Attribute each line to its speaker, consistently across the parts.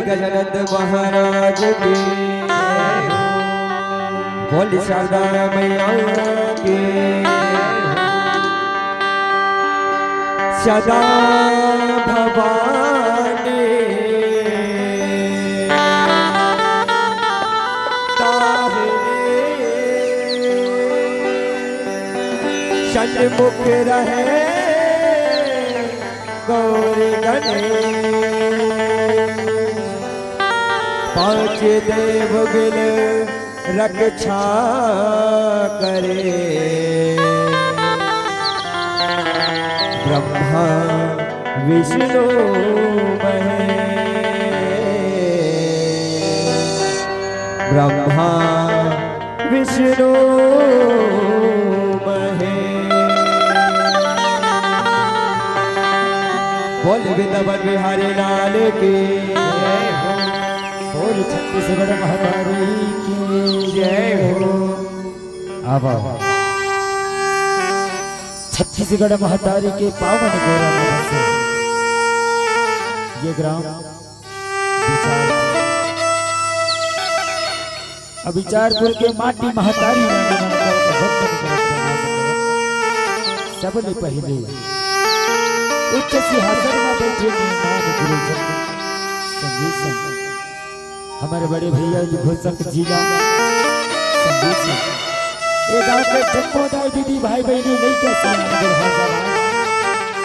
Speaker 1: गजानंद महाराज की, बोली शारदा मैया की, सदा भवानी सन्मुख रहे गौरी गणेश, पांच देव बिल रक्षा करे, ब्रह्मा विष्णु महेश, ब्रह्मा विष्णु बोल वृंदावन बिहारी लाल की जय हो, बोल छत्तीसगढ़ महारानी की जय हो। आवा छत्तीसगढ़ महातारी के पावन गौरव से ये ग्राम विचारपुर के माटी महातारी सबले पहले उच्च सिंहासन में बैठे गुरु संगीत हमारे बड़े भैया जी घोषक जिला संगीत ये गांव के जन्मोदाय दीदी भाई बहनी नहीं कैसे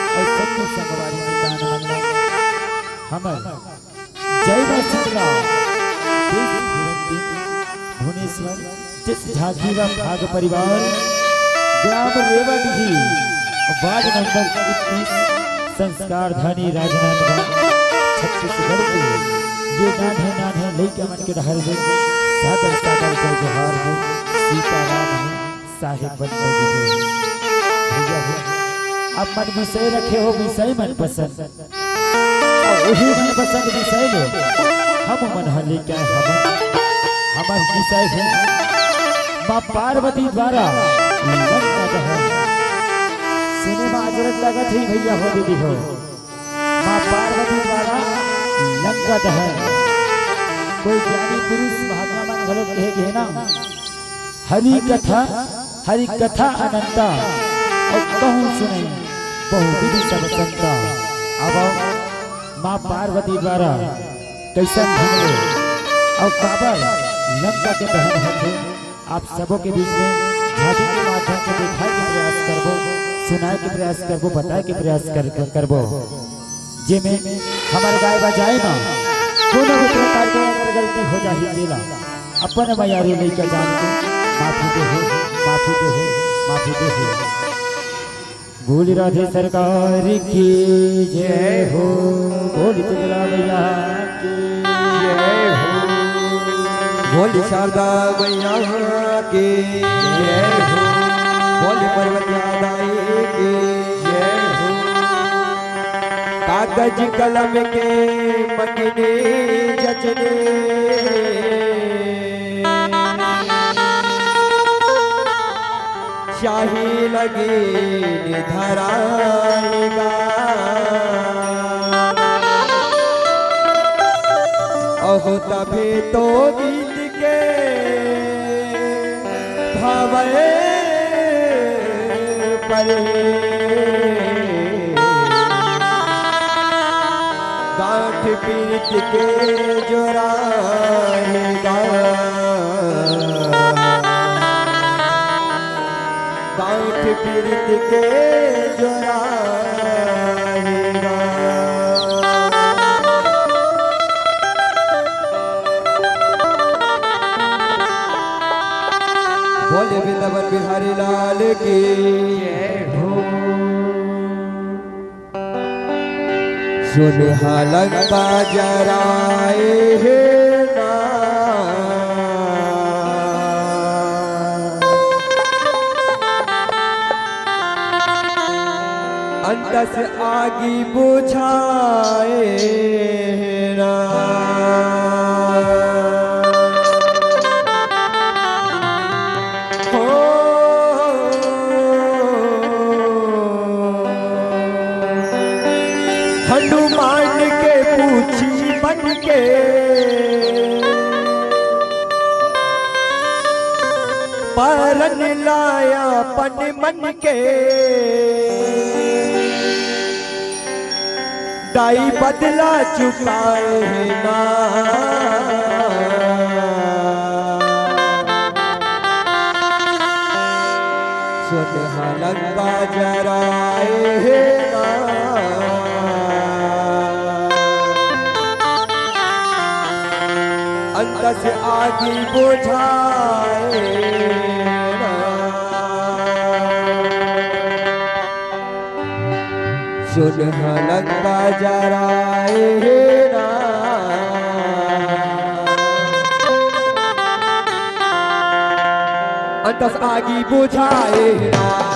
Speaker 1: और सत्य संगवारी मैदान हमर जय मां भुवनेश्वर जिस झांकी व भाग परिवार ग्राम रेवाडी वार्ड नंबर 21 संस्कार धनी राजनांदगांव छत्तीसगढ़ के ये नाने लइका मन के डहर में सादर सादर जय जोहार हो, सीताराम है साहेब बन गए भैया हो। अब मन विषय रखे हो विषय मन पसंद और वही मन पसंद विषय में हम मन हले क्या हमार विषय है माँ पार्वती द्वारा सिनेमा अजरत लगत ही भैया हो दीदी हो, माँ पार्वती द्वारा लंका दहन कोई ज्ञानी पुरुष महात्मा मन गलत कहे ना हरि कथा अनंता और कहूँ सुने बहुविधि सब संता। अब माँ पार्वती द्वारा कैसन भंगले और काबर लंका के दहन होते आप सबों के बीच में झांकी के माध्यम से दिखाने के प्रयास करबो, सुनाए के प्रयास करबो, बताए के प्रयास करबो जे में हमारे गाय बजाए ना कोनो भी प्रकार के अगर गलती हो जाही देला अपन मयारी लेकर जान के माफी दे हो, माफी दे हो, माफी दे हो। बोली राधे सरकार की जय हो, बोली तुगला मैया की जय हो, बोली शारदा मैया की जय हो, बोली पर्वतिया दाई की जय हो। कागज कलम के मकने जचने शाही लगी निधराएगा, ओहो तभी तो गीत के भावे परे गांठ पीत के जोराएगा, गांठ पीत के जोराएगा। बोले वृंदावन बिहारी लाल की जय हो। सुन हालक बाजराए है ना अंतस आगी बुझाए ना, हनुमान के पूछी बन के
Speaker 2: शरण लाया पन मन के दाई बदला चुकाए ना सुन लंका जराए ना अंत से आगे बुझाए ना सुन लंका जराए ना अंत से आगे बुझाए ना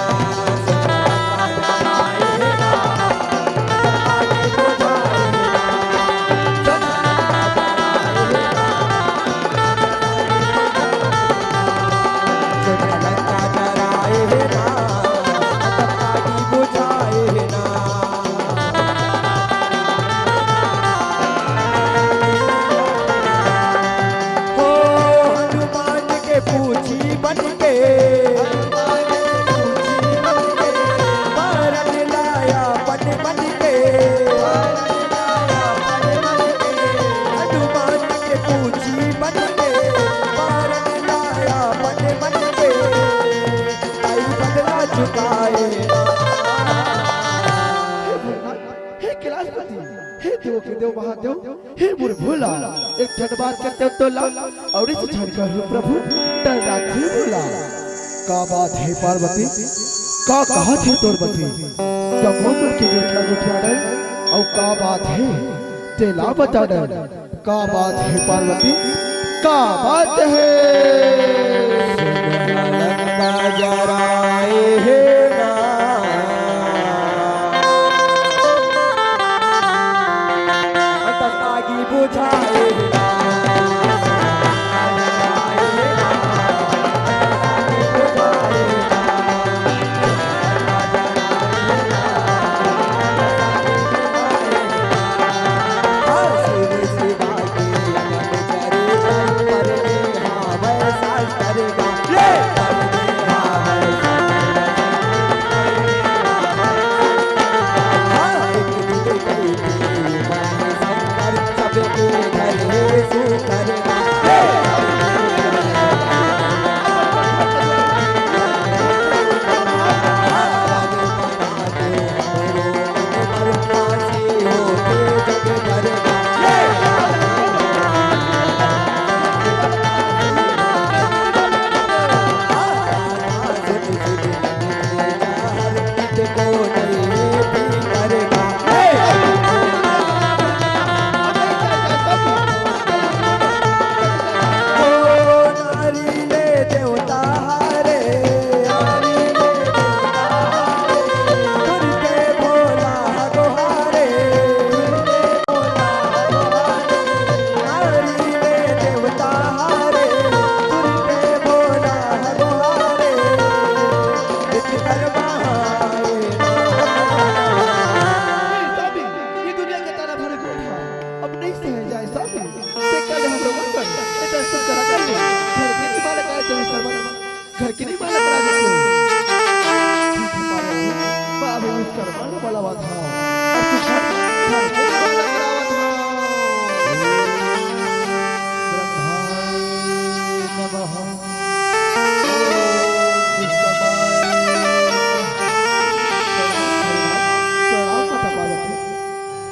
Speaker 2: देव महादेव हे मोर भोला एक ठन बात करते हो तो ला और इस क्षण का प्रभु डर राखी भोला का बात है पार्वती का कहा थे तोरबती जब मोर के बेटला उठा डर और का बात है तेला बता डर का बात है पार्वती का बात है लंका जराए है बुझाए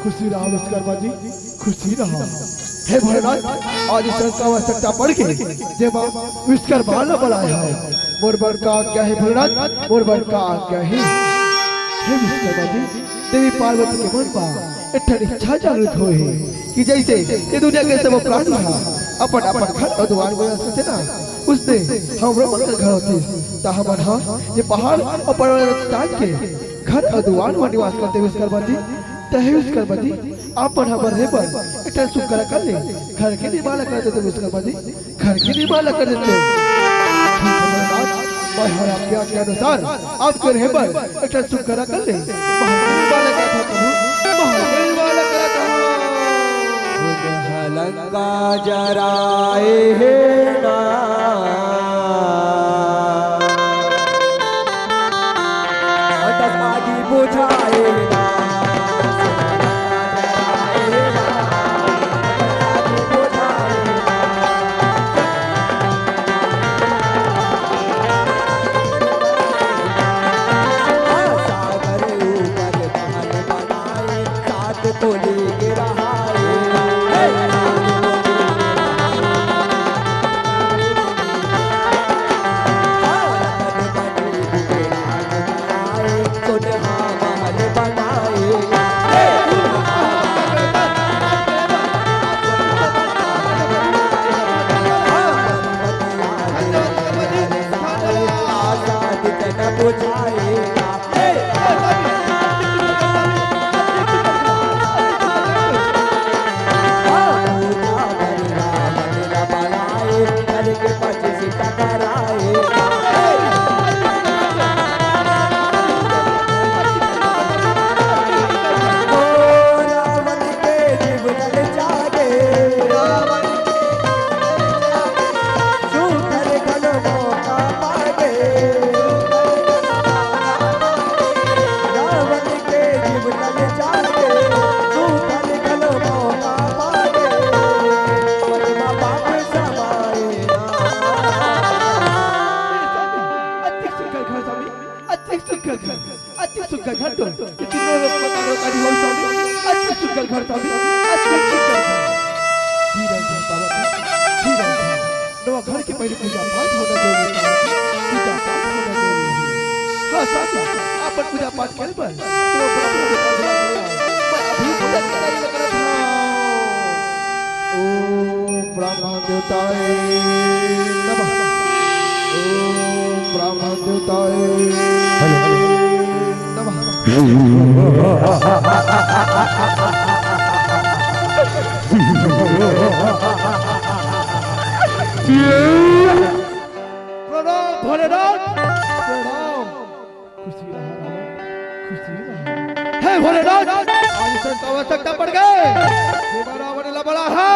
Speaker 2: खुशी रहा विश्वकर्मा जी खुशी रहा हे भोलेनाथ आज इस का आवश्यकता पड़ के जब विश्वकर्मा न बुलाया है मोर बर का क्या है भोलेनाथ मोर बर का क्या है हे विश्वकर्मा जी देवी पार्वती के मन पर इतनी इच्छा जागृत हुई है कि जैसे ये दुनिया के सब प्राणी है अपन अपन घर और द्वार बना सकते ना उसने हम मंगल घर होती ता हमन हां ये पहाड़ और पर्वत काट के घर और द्वार में निवास करते विश्वकर्मा जी विश्वकर्मा जी अपन हमर रे पर इतना सुख कर ले घर के निवाला कर देते विश्वकर्मा जी घर के निवाला कर देते महाराज के आज्ञा अनुसार आपके रहे पर इतना सुख कर ले निवाला कर प्रभु निवाला कर लंका जराए है ना
Speaker 3: बुझाए ना
Speaker 2: घर के पहले पूजा पाठ होना जरूरी है। पूजा पाठ होना जरूरी है। हाँ साथी, आप पूजा पाठ कर पर अभी पूजा की तैयारी लग रहा था। ओम ब्रह्मा देवताय नमः। ओम ब्रह्मा देवताय प्रणाम भोलेनाथ, प्रणाम। खुशी रहा, खुशी रहा। हे भोलेनाथ, आज संत आवश्यकता पड़ गए। ये रावण ला बड़ा है।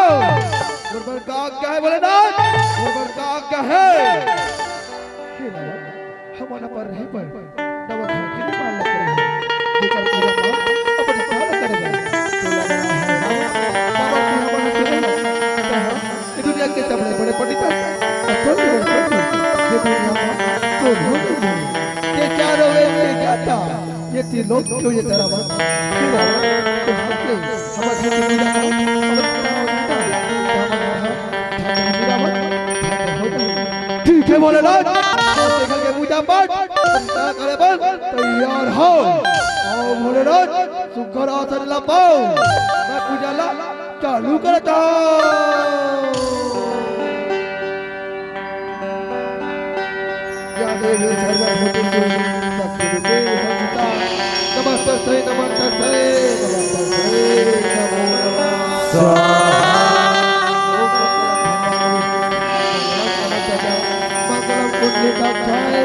Speaker 2: गुरुवर का आज्ञा है भोलेनाथ, गुरुवर का आज्ञा है। हे रावण, हमारा पर रहे पर नवक के लिए मान लग रहे हैं। जेकर पूरा पाप अपने साथ करेगा। तो लग रहा है बाबा की हमारे सुने ये दुनिया के सबसे बड़े पंडित अचल ये दुनिया को ढूंढ ये चारों ये क्या था ये तीन लोग क्यों ये तेरा मन क्यों तो हमने हमारे घर की पूजा ठीक है भोलेनाथ घर के पूजा पाठ करे बस तैयार हो आओ भोलेनाथ सुकर आसन ला पाओ मैं पूजा ला चालू करता या देवी सर्वभूतेषु शक्तिरूपे संस्थिता नमस्तस्यै नमस्तस्यै नमस्तस्यै नमो नमः स्वाहा मंगलम पुण्यकाक्षाय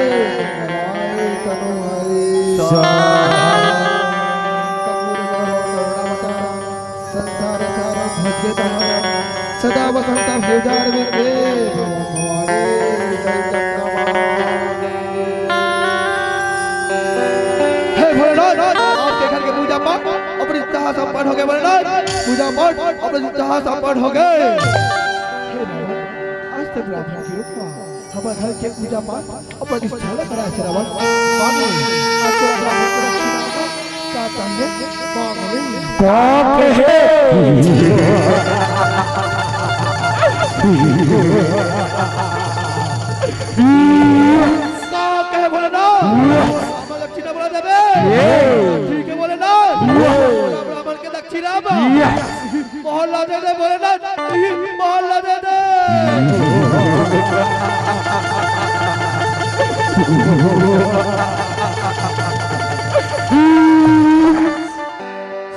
Speaker 2: मंगलाय तनोहरे स्वाहा संसार सारं भज्यतः सदा वसन्तं हृदयारविन्दे भवानी सहितं आपके घर के पूजा पाठ अपनी चाह संपन्न हो गए भोलेनाथ पूजा पाठ अपनी चाह संपन्न हो गए आज तक ब्राह्मण की रूप हमारे घर के पूजा पाठ अपनी इच्छा करा है रावण स्वामी आज तो ब्राह्मण को रखना का चाहिए मांगली
Speaker 1: पाप
Speaker 2: है भोलेनाथ दक्षिणा बोला देवे ठीक है भोलेनाथ ब्राह्मण के दक्षिणा मोहल्ला दे दे भोलेनाथ मोहल्ला दे दे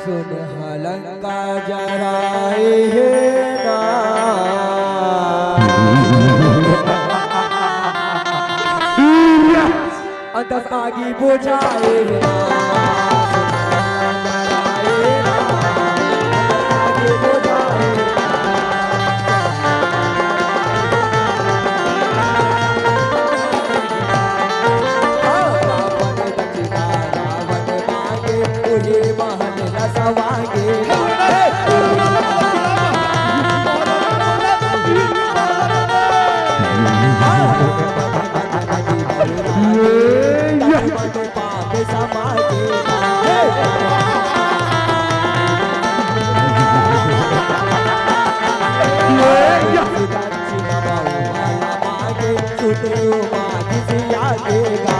Speaker 3: सुन हलंका जराए है ना अंतस आगी बुझाए ना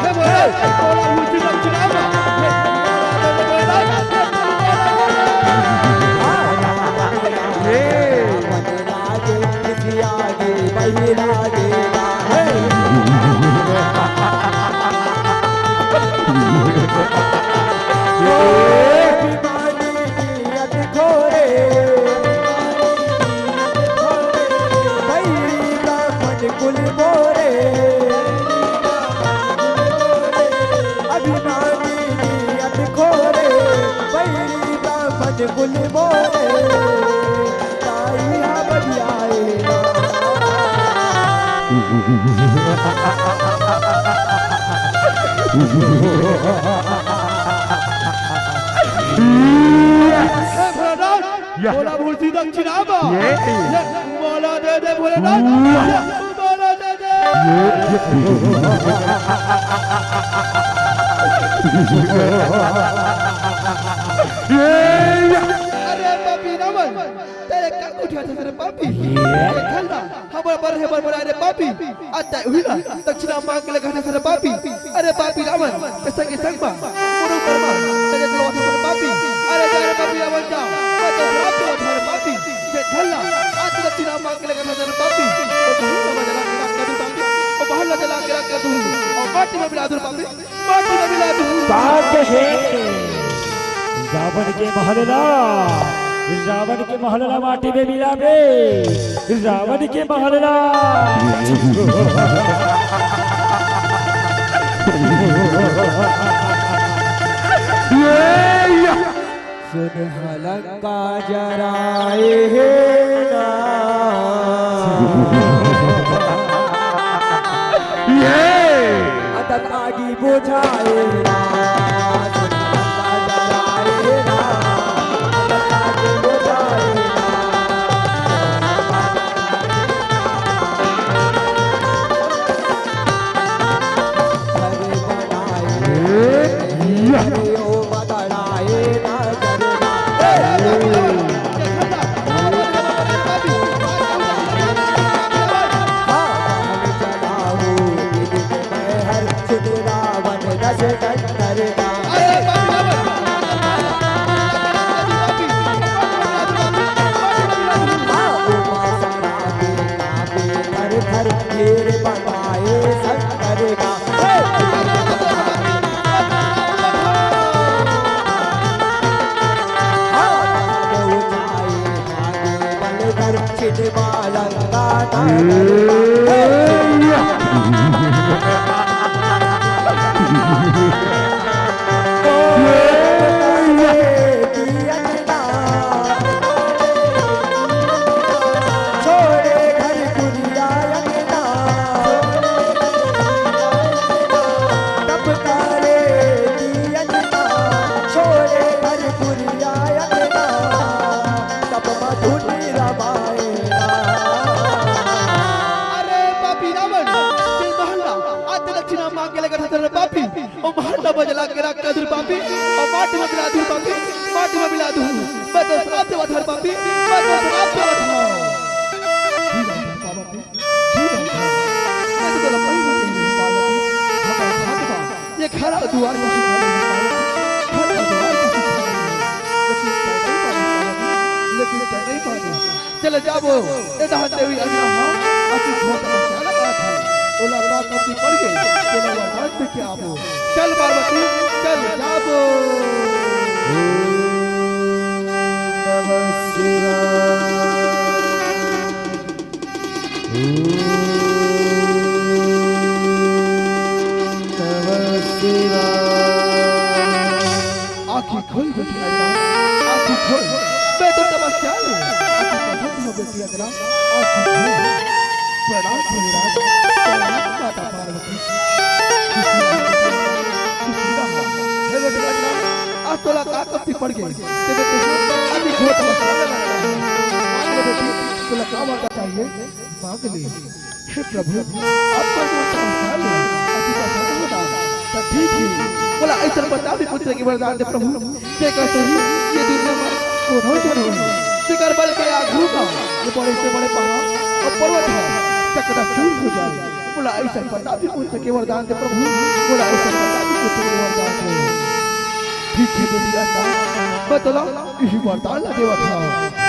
Speaker 2: हे भोलेनाथ बोला मूर्ति दक्षिणामा
Speaker 3: लागे किसी आगे वही लागेगा कुल बोरे अभिमानी नियत खोरे बैरी ब्राह्मण कुल बोरे ताइया बजाए
Speaker 2: बोला मूर्ति दक्षिणामा बोला दे भोलेनाथ अरे पापी नमन तेरे क्या उठा था तेरे पापी खल्ला हमारा पर है बड़ा अरे पापी आता हुईला दक्षिणा मांग के लगा था तेरे पापी अरे पापी नमन कैसा के संग बा मुरु कर्मा तेरे दिलवा था तेरे पापी अरे जा रे पापी नमन जा मैं तो रात को तेरे पापी ये खल्ला आज दक्षिणा मांग के लगा था तेरे पापी बाहर लगा के रख दूं और माटी में मिला दूं पापी माटी में मिला दूं
Speaker 1: बात है रावण के महलना माटी में मिला बे रावण के महलना
Speaker 3: सुन लंका जराए है ना अतत आगी बुझाए ना
Speaker 2: बजला के रख दूं पापी और माटी में मिला दूं पापी माटी में मिला दूं मैं तो श्राप से वधर पापी मैं तो श्राप से वधर ये खड़ा द्वार लेकिन नहीं पानी चले जाओ ये दहते हुई अजरा अति बहुत मसाला बात है ओला का कभी पड़ गई चलो बात पे क्या आप चल पार्वती चल जाओ
Speaker 3: नमः शिवाय
Speaker 2: आँखी खोल बेटी अजरा आँखी खोल मैं तो तपस्या लूं आँखी खोल बेटी अजरा आँखी खोल प्रणाम भोलेनाथ प्रणाम माता पार्वती हे बेटी अजरा आज तोला का कपटी पड़ गई ते बेटी अभी घोर तपस्या लगा मांग ले बेटी तोला का मांगना चाहिए मांग ले हे प्रभु आप पर जो तपस्या ले अति का बता तो ठीक है बोला ऐसा बता भी पुत्र की वरदान दे प्रभु जे कहते ही ये दुनिया में कौन हो शिकर बल के आग भूखा ये बड़े से बड़े पहाड़ और पर्वत है चकदा चूर हो जाए बोला ऐसा पता भी मुझसे के वरदान दे प्रभु बोला ऐसा पता भी मुझसे के वरदान दे ठीक है बेटी ऐसा बतला इसी वरदान ला देवा था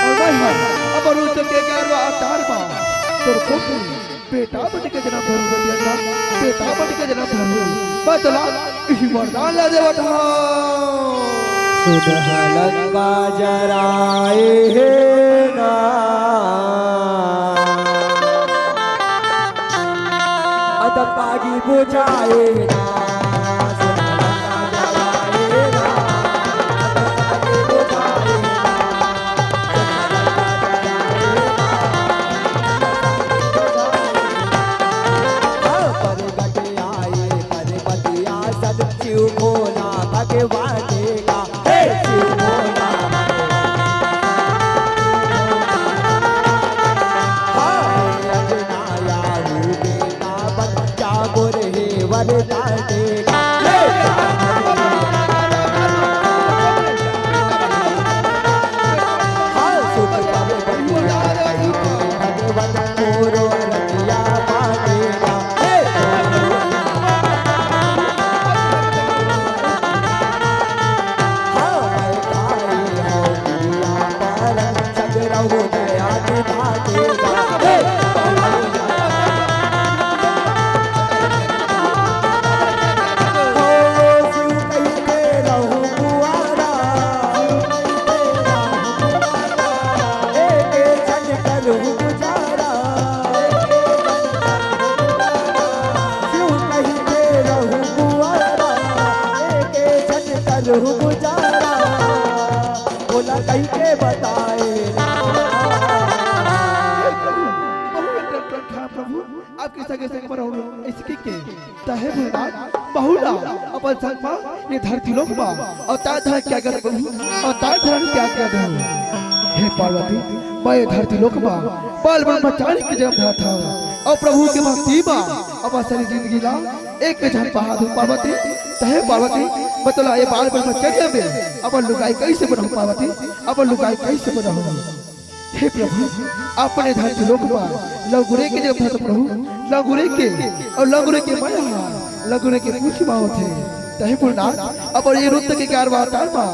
Speaker 2: और मैं अब रुद्र के 11वां अवतार बा तोर को बेटा बन के जन्म धरू बेटा बेटा बन के जन्म धरू बतला इसी वरदान ला देवा था
Speaker 3: सुन लंका जराए ना अदब आगे बुझाए ना बोला कहीं के बताए
Speaker 2: प्रभु आपके संगे संग पर इसके के तहे भगवान बहुला अपन संग में ये धरती लोक बा और ता धर क्या कर प्रभु और ता धर क्या क्या दे हे पार्वती मैं धरती लोक बा बाल ब्रह्मचारी के जन्म था था और प्रभु के भक्ति बा अब सारी जिंदगी ला एक जन बहादुर पार्वती तहे पार्वती बतला ये बाल ब्रह्मचर्य में अपन लुगाई कैसे बनाऊं पार्वती अपन लुगाई कैसे बनाऊं हे प्रभु अपने धरती लोक बा लंगुरे के जब था प्रभु लंगुरे के और लंगुरे के माया लंगुरे के पूछ माओ थे तहे बोलना अब ये रुद्र के 11वां अवतार बा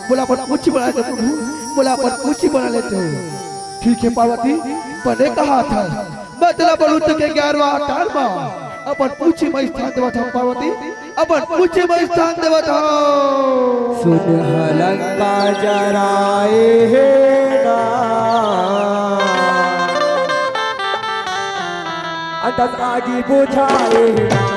Speaker 2: बोला अपन पूछ बना दे प्रभु बोला अपन पूछ बना लेते हो ठीक है पार्वती पहले कहा था बतला पर रुद्र के 11वां अवतार बा अपन पूछ में स्थान देवा था पार्वती अपन पूछ में स्थान देवा था
Speaker 3: सुन लंका जराए ना अदब आगे बुझाए ना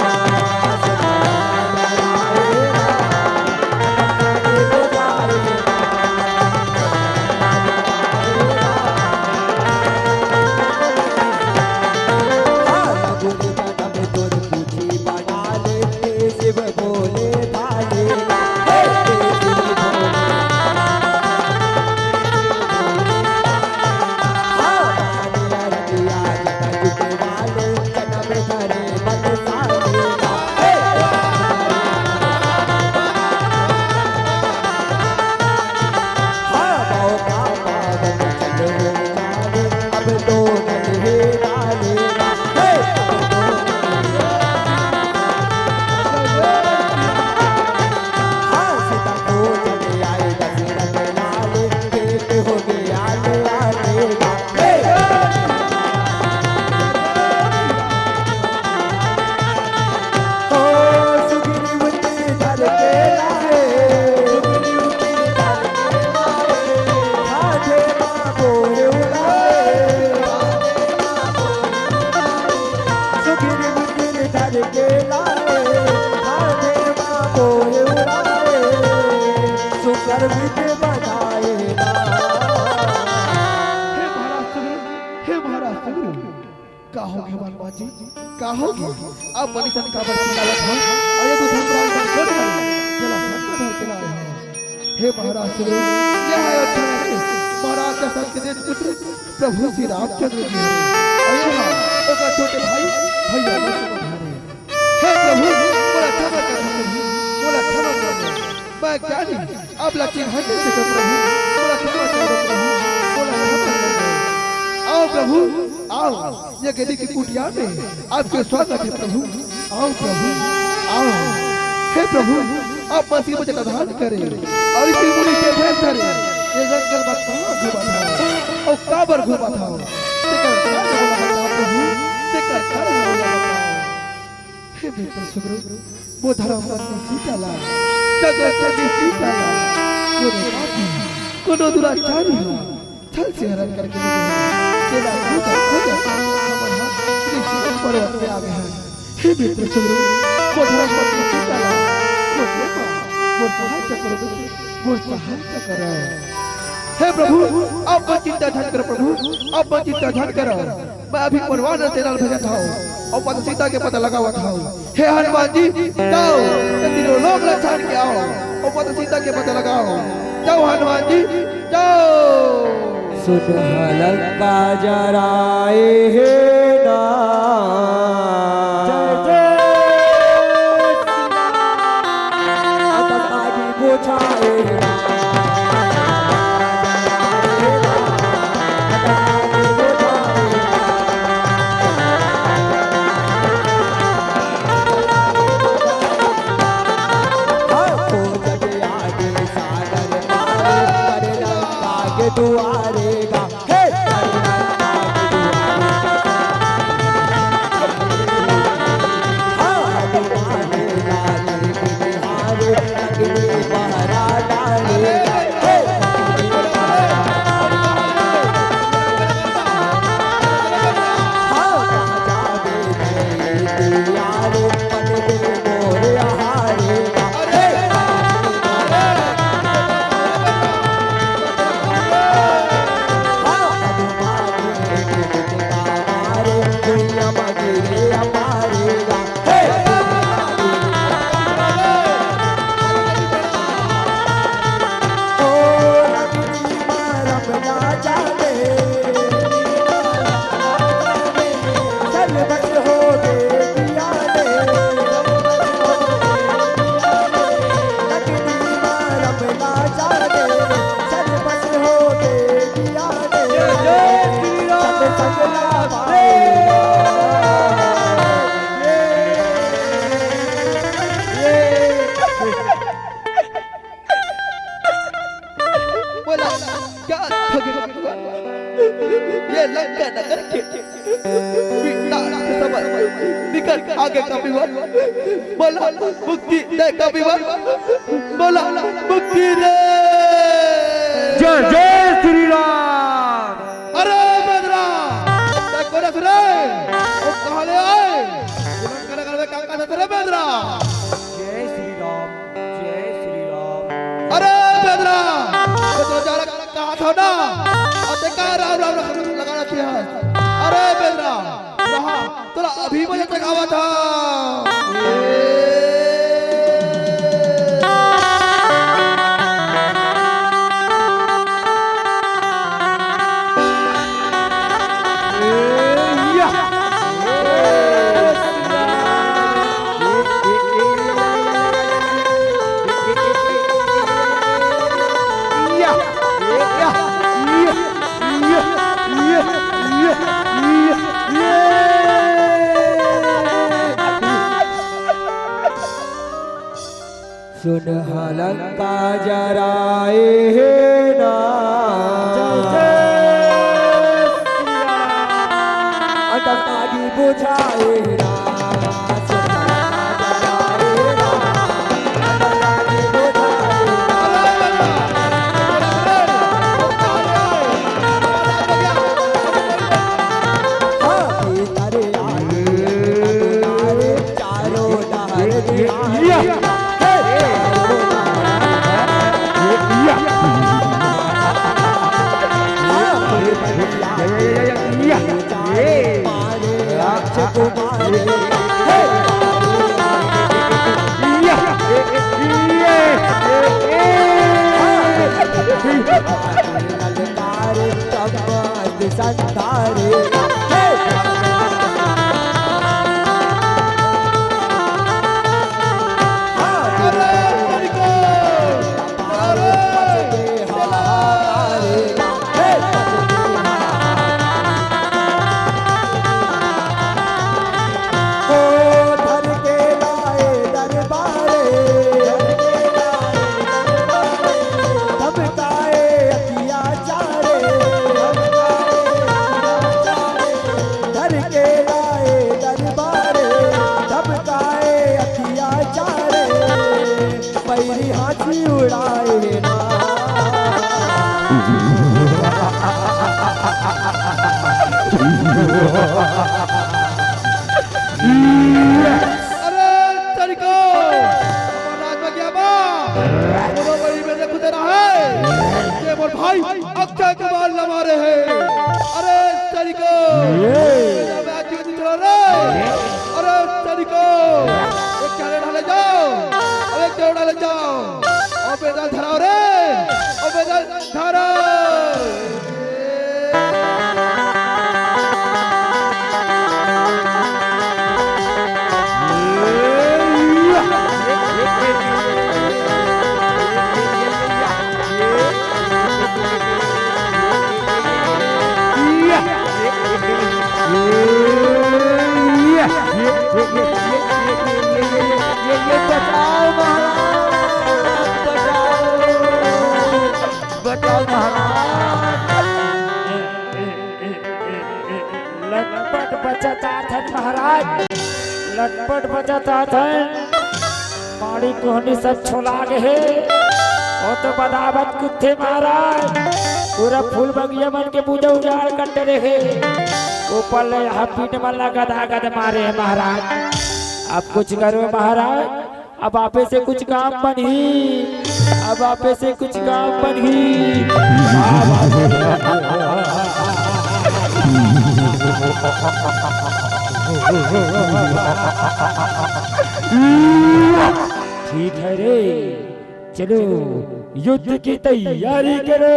Speaker 2: अब मनीषन का बरसियावत है और ये तो धर्मराज का छोड़ कर चला सबको धर के लाया हे महाराज सुनो ये है अयोध्या में महाराज का सत्यदेव पुत्र प्रभु श्री रामचंद्र जी और ये तो का छोटे भाई भैया को समझाने हे प्रभु बोला क्षमा कर प्रभु बोला क्षमा कर मैं क्या नहीं अब लक्ष्य हटने से कर प्रभु बोला क्षमा कर प्रभु बोला क्षमा कर आओ प्रभु आओ ये गली की कुटिया में आपके स्वागत है प्रभु। आओ प्रभु आओ। हे प्रभु आप मसीह मुझे प्रदान करें और इसी मुनि के भेंट करें। ये जंगल में कहाँ घूमा था और काबर घूमा था तेकर क्या बोला बताओ प्रभु तेकर क्या बोला बताओ। हे बेटा सुग्रो वो धर्म पर सीताला जगत के सीताला कोनो दुराचारी हो छल से हरण करके तेरा पूजा खोजा हमारा ऋषि पर्वत पे आ गया है। हे मित्र सुनो वो धर्म पर सीताला वो सहायता करो वो सहायता करो। हे प्रभु आप मत चिंता ध्यान करो प्रभु आप मत चिंता ध्यान करो। मैं अभी परवान से नाल भेजा था और पता सीता के पता लगा हुआ था। हे हनुमान जी जाओ तीनों लोग लक्षण के आओ और पता सीता के पता लगाओ। जाओ हनुमान जी जाओ।
Speaker 3: सुन लंका जराए हे ना आतंकवादी बुझाए दुआरेगा हे
Speaker 2: ये लंका नगर के विनाश के समय निकल आगे का विवाद बोला मुक्ति दे का विवाद बोला मुक्ति दे।
Speaker 3: जय जय श्री राम।
Speaker 2: अरे बेदरा देखो ना सुने वो कहाँ ले आए लंका नगर में काम करते थे बेदरा।
Speaker 3: जय श्री राम जय श्री राम।
Speaker 2: अरे बेदरा तो जरा कहाँ था ना देखा राम राम लगा रखी है। अरे बेदरा वहाँ तोरा अभी मुझे दिखावा था।
Speaker 3: सुन लंका जराए हे ना आतंकवादी बुझाए ना
Speaker 2: अरे तरीको राज में क्या बा बोलो बड़ी में देखो तेरा है ये मोर भाई अक्षय कुमार न मारे है अरे तरीको मैं आज जीवित चला रे अरे तरीको एक चाले ढाले जाओ अब एक चाले ढाले जाओ और बेदाल धराओ रे और बेदाल धराओ
Speaker 1: लटपट बचाता था महाराज लटपट बचाता था माड़ी कोहनी सब छोला गए और तो बदावत कुत्ते महाराज पूरा फूल बगिया मन के पूजा उजाड़ करते रहे ऊपर ले यहाँ पीठ मल्ला गदा गद मारे हैं महाराज अब कुछ करो महाराज अब आपे से कुछ काम बनी अब आपे से कुछ काम बनी ठीक है रे चलो युद्ध की तैयारी करो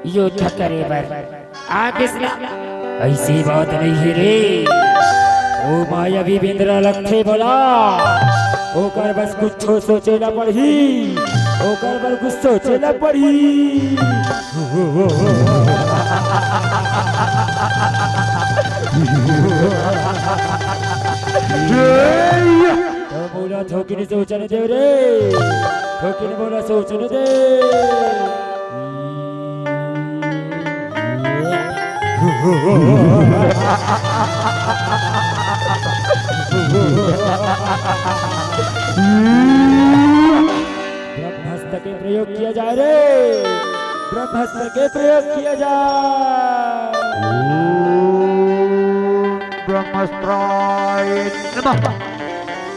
Speaker 1: युद्ध करे बर आगे ऐसी बात नहीं है रे ओ मायावी बिंद्रा लखे बोला ओकर बस कुछ सोचे ना पड़ी ओकर बस कुछ सोचे ना पड़ी तो बोला थोकी सोचने दे रे थोकी ने बोला सोचने दे ब्रह्मास्त्र के प्रयोग किया जाए रे ब्रह्मास्त्र के प्रयोग किया जाए
Speaker 3: ब्रह्मास्त्राय नमः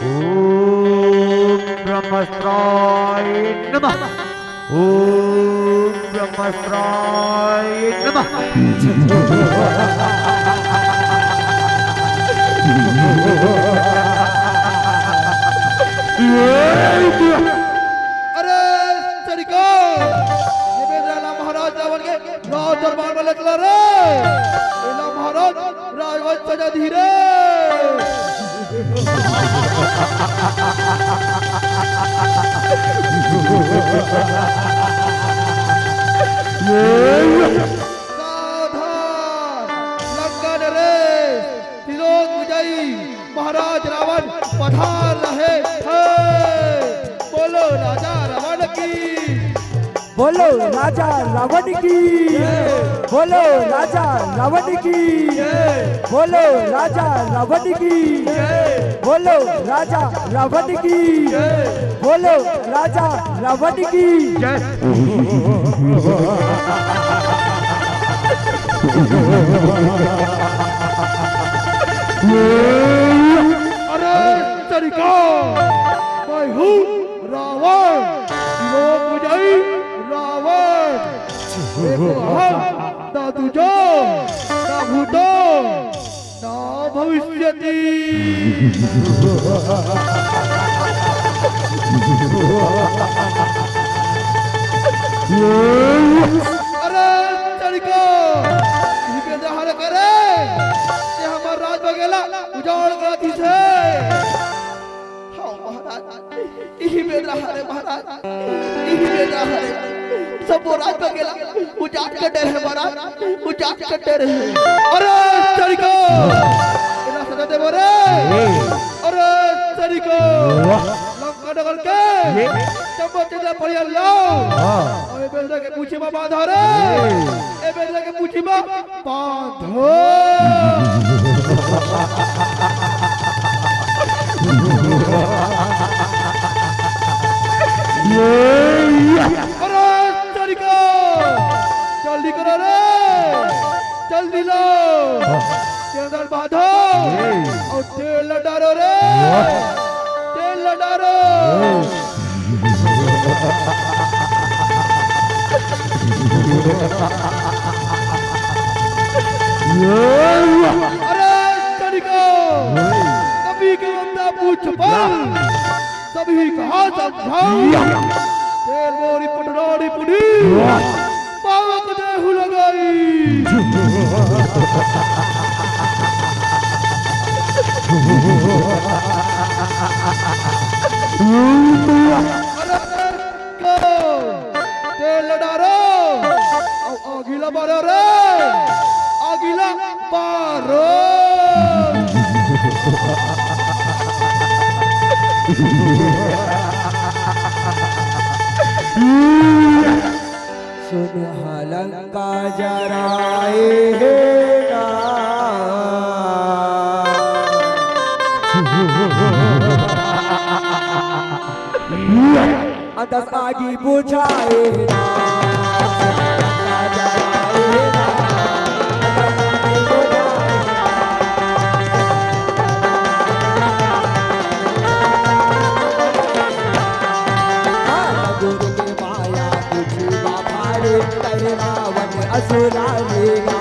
Speaker 3: ओम ब्रह्मास्त्राय नमः ओम ब्रह्मास्त्राय नमः
Speaker 2: अरे तरीको ये बेदराला महाराज रावण के राज दरबार में निकला रे एला महाराज राजवंश सजा धीरे सावधान लंका रे त्रिलोक विजयी महाराज रावण पधार रहे थे बोलो राजा रावण की
Speaker 1: बोलो राजा रावण की बोलो राजा रावण की बोलो राजा रावण की बोलो राजा रावण की बोलो राजा रावण की
Speaker 2: अरे तरीका मैं हूँ रावण लोक विजयी रावण देखो हम ना तुझो ना भूतो ना भविष्यति अरे तरीका करे ये हमारा राज बगेला उजाड़ गया थी से हाँ महाराज यही बेदरा हरे महाराज, यही बेदरा हरे सब वो रात का गेला उजाट का डर है महाराज, उजाट का डर है। अरे सरिको इना सदा दे बोरे, अरे सरिको लंका डगल के चम्बो चला पड़िया लो, अरे बेदरा के पूछे में बांधो रे, ए बेदरा के पूछे में बांधो। अरे सरिको जल्दी करो रे, जल्दी लो, तेल बांधो और तेल डालो रे, तेल डालो। अरे सरिको कभी के बंदा पूछ पर सभी कहा समझाओ, तेल मोरी पटराड़ी पुड़ी पावक देहु लगाई। तेल डारो आगिला बारो रे, आगिला बारो।
Speaker 3: सुन हलंका जराए ना, अदस आगी बुझाए ना, असुरा लेगा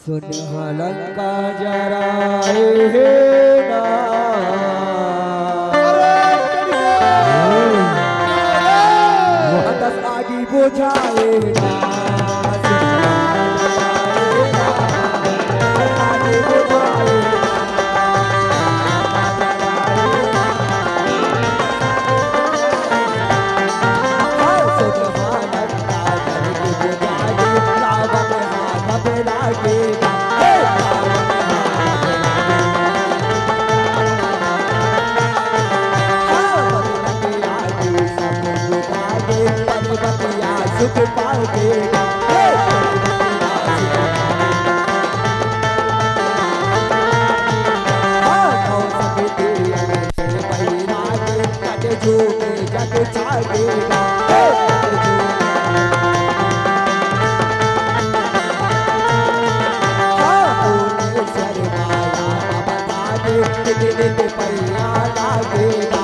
Speaker 3: सुन हलंका जराए ना, अदस आगी बुझाए ना, सुख पाओगे। जग जागेगा पैया लागेगा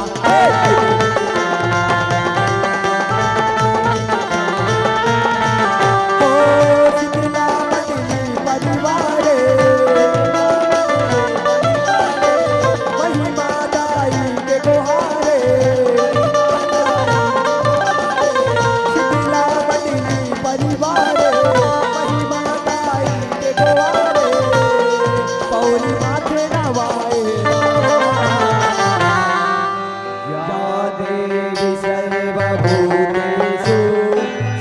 Speaker 3: महिमा दाई के परिवार महिमा गाई के द्वारे पौरी माथे नवाए या देवी सर्वभूतेषु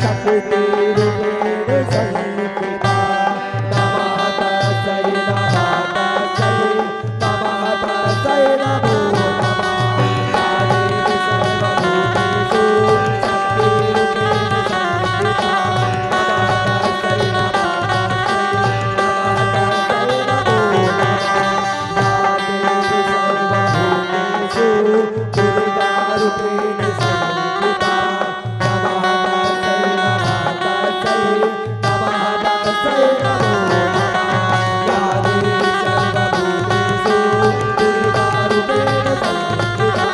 Speaker 3: शक्तिरूपेण संस्थिता नमः तस्यै नमो नमः या देवी सर्वभूतेषु शक्तिरूपेण संस्थिता नमः तस्यै नमो नमः या देवी सर्वभूतेषु दुर्गारूपेण संस्थिता नमः तस्यै नमो नमः या देवी सर्वभूतेषु दुर्गारूपेण संस्थिता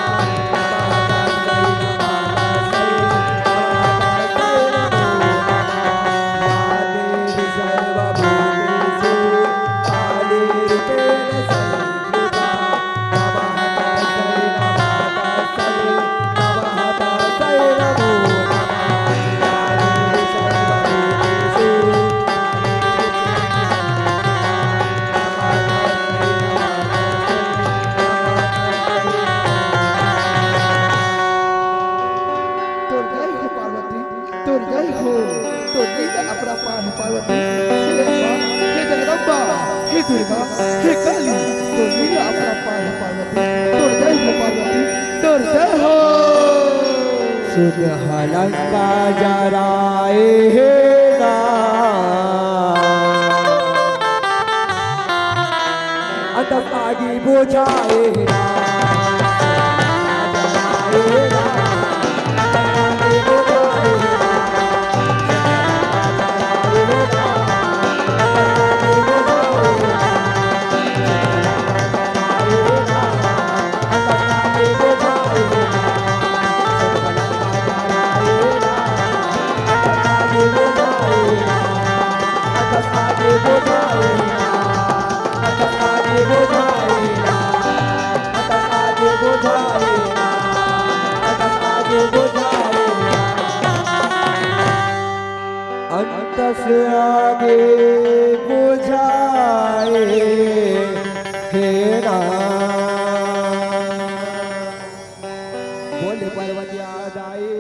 Speaker 2: तोर जय हो पार्वती, तोर जय हो, तोर लीला अपरंपार है पार्वती। हे अम्बा, हे जगदम्बा, हे दुर्गा, हे काली, तोर लीला अपरंपार है पार्वती। तोर जय हो पार्वती, तोर जय हो।
Speaker 3: शुद्ध हलंका जराए हे अंतकागी बुझाए अंत से आगे बुझाए हे राम बोले पर्वत याद आए